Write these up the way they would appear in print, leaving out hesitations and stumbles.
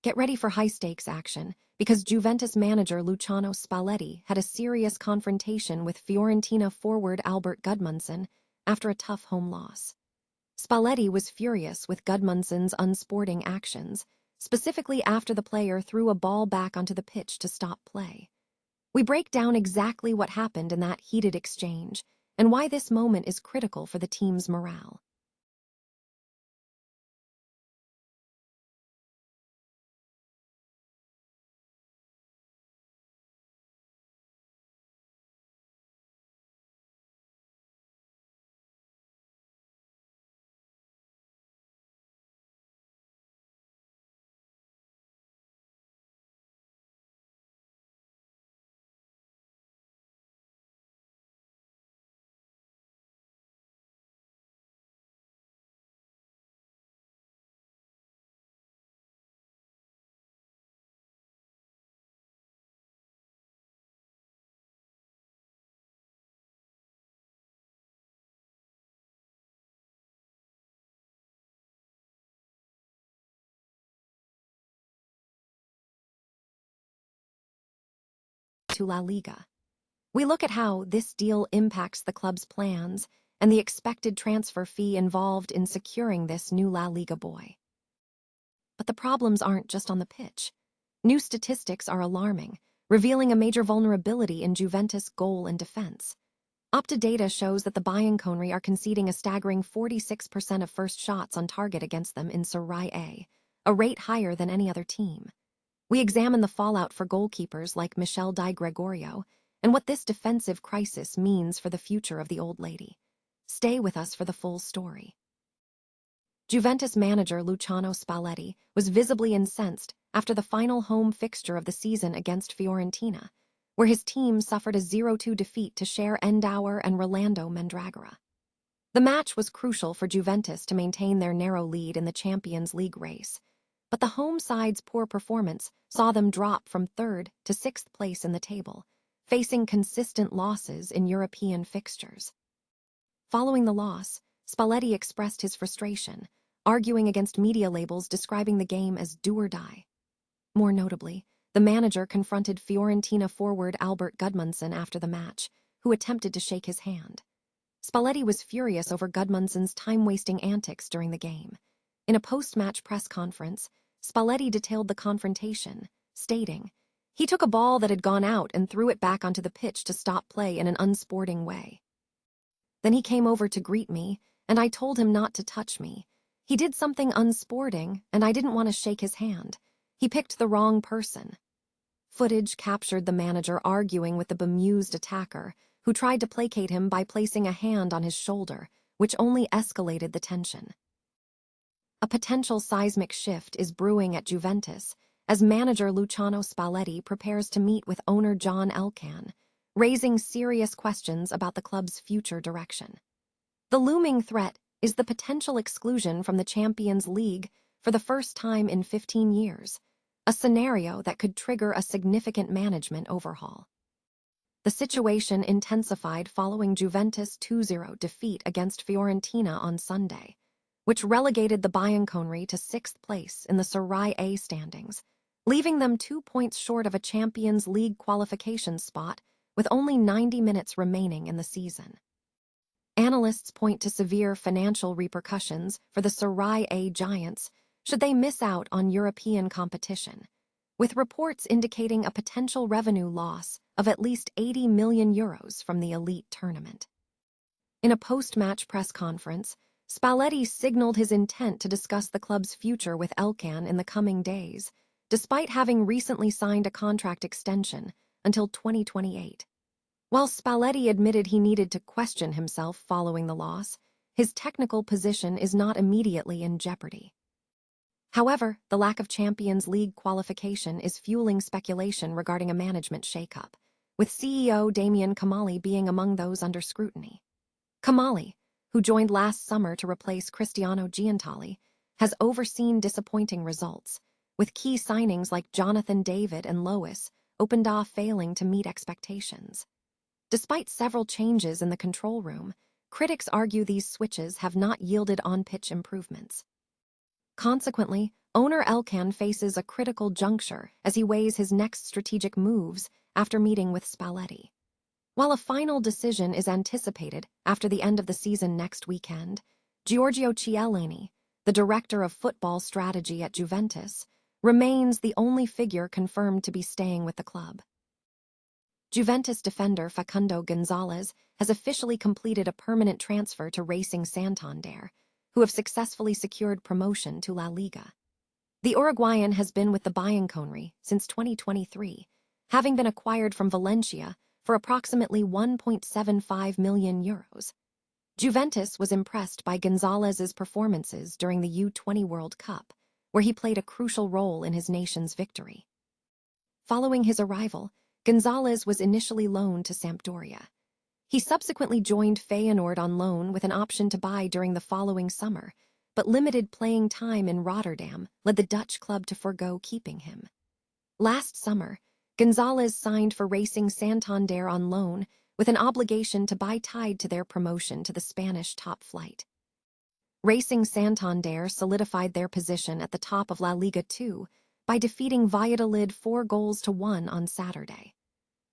Get ready for high-stakes action, because Juventus manager Luciano Spalletti had a serious confrontation with Fiorentina forward Albert Gudmundsson after a tough home loss. Spalletti was furious with Gudmundsson's unsporting actions, specifically after the player threw a ball back onto the pitch to stop play. We break down exactly what happened in that heated exchange and why this moment is critical for the team's morale. To LaLiga. We look at how this deal impacts the club's plans and the expected transfer fee involved in securing this new LaLiga boy. But the problems aren't just on the pitch. New statistics are alarming, revealing a major vulnerability in Juventus' goal and defense. Opta data shows that the Bianconeri are conceding a staggering 46% of first shots on target against them in Serie A rate higher than any other team. We examine the fallout for goalkeepers like Michele Di Gregorio and what this defensive crisis means for the future of the old lady. Stay with us for the full story. Juventus manager Luciano Spalletti was visibly incensed after the final home fixture of the season against Fiorentina, where his team suffered a 0-2 defeat to Cher Endauer and Rolando Mandragora. The match was crucial for Juventus to maintain their narrow lead in the Champions League race, but the home side's poor performance saw them drop from 3rd to 6th place in the table, facing consistent losses in European fixtures. Following the loss, Spalletti expressed his frustration, arguing against media labels describing the game as do or die. More notably, the manager confronted Fiorentina forward Albert Gudmundsson after the match, who attempted to shake his hand. Spalletti was furious over Gudmundsson's time-wasting antics during the game. In a post-match press conference, Spalletti detailed the confrontation, stating, "He took a ball that had gone out and threw it back onto the pitch to stop play in an unsporting way. Then he came over to greet me, and I told him not to touch me. He did something unsporting, and I didn't want to shake his hand. He picked the wrong person." Footage captured the manager arguing with the bemused attacker, who tried to placate him by placing a hand on his shoulder, which only escalated the tension. A potential seismic shift is brewing at Juventus as manager Luciano Spalletti prepares to meet with owner John Elkann, raising serious questions about the club's future direction. The looming threat is the potential exclusion from the Champions League for the first time in 15 years, a scenario that could trigger a significant management overhaul. The situation intensified following Juventus' 2-0 defeat against Fiorentina on Sunday, which relegated the Bianconeri to 6th place in the Serie A standings, leaving them 2 points short of a Champions League qualification spot with only 90 minutes remaining in the season. Analysts point to severe financial repercussions for the Serie A giants should they miss out on European competition, with reports indicating a potential revenue loss of at least €80 million from the elite tournament. In a post-match press conference, Spalletti signaled his intent to discuss the club's future with Elkann in the coming days, despite having recently signed a contract extension until 2028. While Spalletti admitted he needed to question himself following the loss, his technical position is not immediately in jeopardy. However, the lack of Champions League qualification is fueling speculation regarding a management shakeup, with CEO Damian Comali being among those under scrutiny. Comali, who joined last summer to replace Cristiano Giuntoli, has overseen disappointing results, with key signings like Jonathan David and Lois Openda failing to meet expectations. Despite several changes in the control room, critics argue these switches have not yielded on-pitch improvements. Consequently, owner Elkann faces a critical juncture as he weighs his next strategic moves after meeting with Spalletti. While a final decision is anticipated after the end of the season next weekend, Giorgio Chiellini, the director of football strategy at Juventus, remains the only figure confirmed to be staying with the club. Juventus defender Facundo Gonzalez has officially completed a permanent transfer to Racing Santander, who have successfully secured promotion to LaLiga. The Uruguayan has been with the Bianconeri since 2023, having been acquired from Valencia for approximately €1.75 million. Juventus was impressed by Gonzalez's performances during the U20 World Cup, where he played a crucial role in his nation's victory. Following his arrival, Gonzalez was initially loaned to Sampdoria. He subsequently joined Feyenoord on loan with an option to buy during the following summer, but limited playing time in Rotterdam led the Dutch club to forgo keeping him. Last summer, Gonzalez signed for Racing Santander on loan with an obligation to buy tied to their promotion to the Spanish top flight. Racing Santander solidified their position at the top of La Liga 2 by defeating Valladolid 4-1 on Saturday.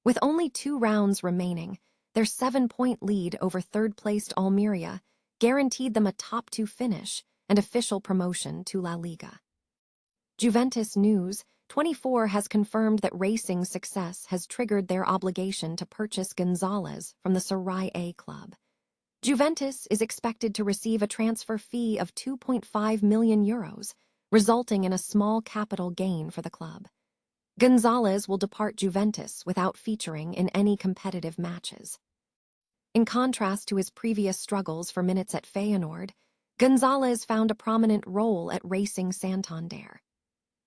With only 2 rounds remaining, their 7-point lead over third-placed Almeria guaranteed them a top 2 finish and official promotion to La Liga. Juventus News 24 has confirmed that Racing's success has triggered their obligation to purchase Gonzalez from the Serie A club. Juventus is expected to receive a transfer fee of €2.5 million, resulting in a small capital gain for the club. Gonzalez will depart Juventus without featuring in any competitive matches. In contrast to his previous struggles for minutes at Feyenoord, Gonzalez found a prominent role at Racing Santander.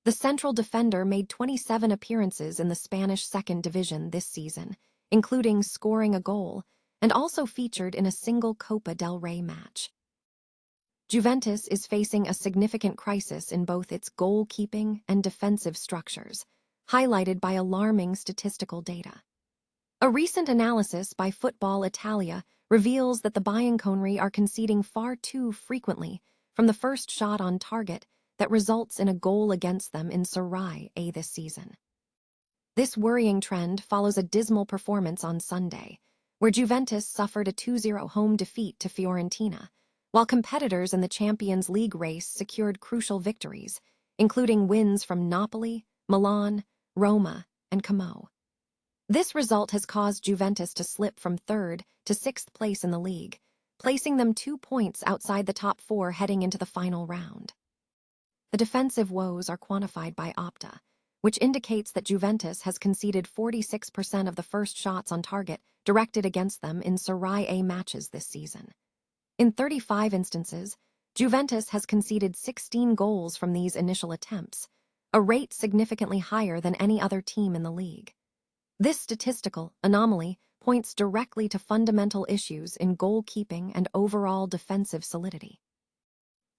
The central defender made 27 appearances in the Spanish second division this season, including scoring a goal, and also featured in a single Copa del Rey match. Juventus is facing a significant crisis in both its goalkeeping and defensive structures, highlighted by alarming statistical data. A recent analysis by Football Italia reveals that the Bianconeri are conceding far too frequently from the first shot on target that results in a goal against them in Serie A this season. This worrying trend follows a dismal performance on Sunday, where Juventus suffered a 2-0 home defeat to Fiorentina, while competitors in the Champions League race secured crucial victories, including wins from Napoli, Milan, Roma, and Como. This result has caused Juventus to slip from 3rd to 6th place in the league, placing them 2 points outside the top 4 heading into the final round. The defensive woes are quantified by Opta, which indicates that Juventus has conceded 46% of the first shots on target directed against them in Serie A matches this season. In 35 instances, Juventus has conceded 16 goals from these initial attempts, a rate significantly higher than any other team in the league. This statistical anomaly points directly to fundamental issues in goalkeeping and overall defensive solidity.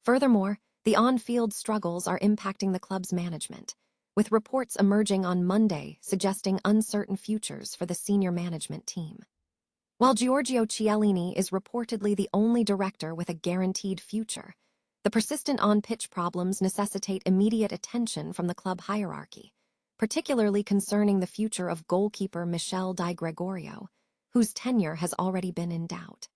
Furthermore, the on-field struggles are impacting the club's management, with reports emerging on Monday suggesting uncertain futures for the senior management team. While Giorgio Chiellini is reportedly the only director with a guaranteed future, the persistent on-pitch problems necessitate immediate attention from the club hierarchy, particularly concerning the future of goalkeeper Michel Di Gregorio, whose tenure has already been in doubt.